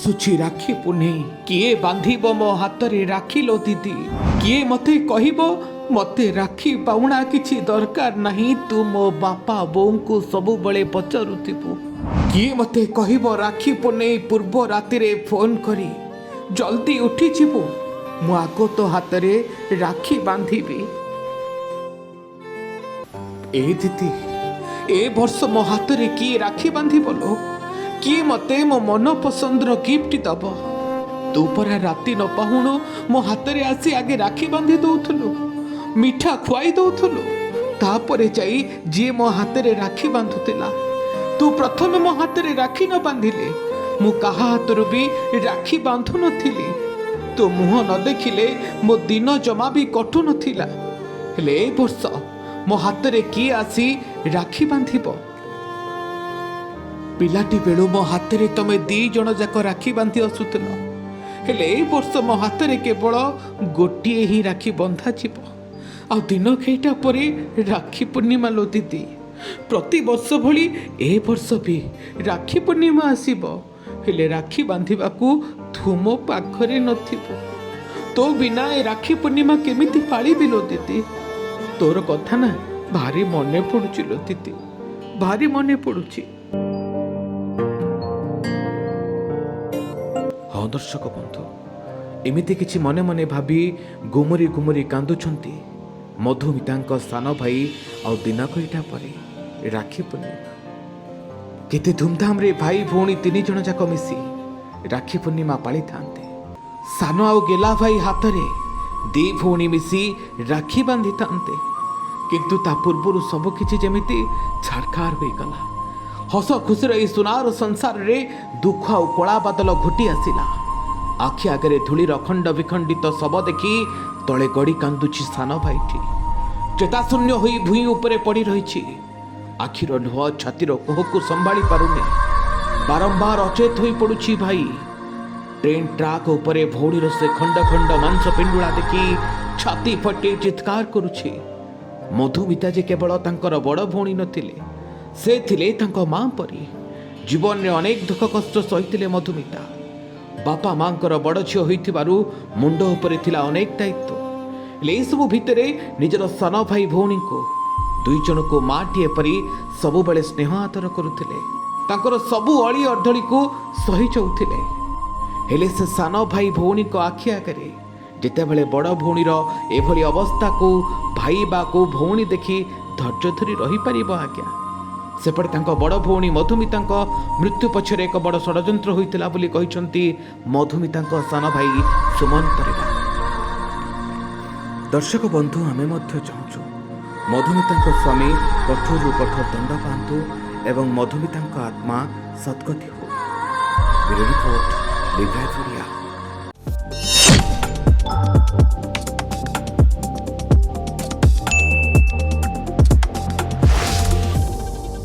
आसुची राखी पुनेई किए बांधिब मो हाथ रे राखी लो दीदी किए मते कहिब मते राखी पाउना किछि दरकार नहीं तू मो बापा बोऊ को सबु बळे पचारुथिबु किए मते कहिब राखी पुनेई पूर्व राति रे फोन करी जल्दी उठी जिबु मु आगो तो हाथ रे राखी बांधिबी ए दीदी ए वर्ष मो हाथ रे किए राखी बांधी बोलो किए मते मो मन पसंदर गिफ्ट दब तू परा राति न पाहुणु मो हाथ रे आसी आगे राखी बांधी दउथुलु मिठा खुआई दउथुलु तापरे जाई जे मो हाथ रे राखी बांधुतिला तू प्रथमे मो हाथ रे राखी न बांधिले मु कहा हाथरु भी राखी बांधु नथिली तो मुह न देखिले मो दिन जमा भी कटु नथिला हेले ए वर्ष मो हाथ रे किए आसी राखी बांधिबो पिलाटी बेलू मो हाथ रे तमे दी जण जाक राखी बांधी आसुतल हेले ए वर्ष मो हाथ रे केवल गोटिए ही राखी बंधा जीव आ दिन केटा परे राखी पूर्णिमा लो दीदी प्रति वर्ष भली ए वर्ष भी राखी पूर्णिमा आसीबो हेले राखी बांधिबाकू थुमो पाखरे नथिबो तो बिना ए राखी पूर्णिमा केमिति पाळिबि लो दीदी तोर कथा ना भारी मने पड़ुची लो दीदी भारी मने पड़ुची। हाँ दर्शक बंधु एमिति किछि मने मने भाबी गुमुरी गुमुरी कांदुछंती मधुमिता सान भाई आ दिनक इटा परे राखी पूर्णिमा केते धूमधाम रे भाई भौणी तीन जण जाक मिसी राखी पूर्णिमा पाली थांते सान आ गेला भाई हाथ रे दी भौणी मिसी राखी बांधी थांते किंतु ता पूर्व सब किछि जेमिति छाड़खाड़ होई गला हस खुशीर ए सुनार संसार रे दुख आ कला बादल घुटी आसिला आखि आगे धूलीर खंड विखंडित शव देखी तले गड़ी कांदुची सान भाईटी चेताशून्य होई भूई उपरे पड़ी रही आखिर लुह छातीर कोह को संभाली पारुनी बारंबार अचेत होई पड़ुची भाई ट्रेन ट्राक उपरे भौड़ीर से खंड खंड मांस पिंडुला देखी छाती फटे चित्कार करुछि मधुमिता जे केवल तांकर बड़ भौणी नथिले से थिले तांको मां परी जीवन में अनेक दुख कष्ट सहिथिले मधुमिता बापा मांकर बड़ झियो होइथिबारु मुंड उपरे थिला अनेक दायित्व हेले सब भितरे निजर सान भाई भौणी को दुई जन को माटीए परी सबु बेले स्नेह आदर करुथिले तांकर सबु अली अर्धली को सही जाउथिले हेले से सान भाई भौणी को आखि आगे जेतेबेले बड़ भौणीर एभली अवस्था को भाई बा को भौणी देखी धैर्य धरी रही पारिबो आज्ञा सेपटे तांको बड़ भौणी मधुमिता मृत्यु पछरे एक बड़ षड्यंत्र होइतिला बोली कहिसंती मधुमिता सान भाई सुमन परिवा। दर्शक बंधु आमे मध्य चाहूँ मधुमिता स्वामी कठोर कठोर दंड पातु एवं मधुमिता आत्मा सद्गति हो। रिपोर्ट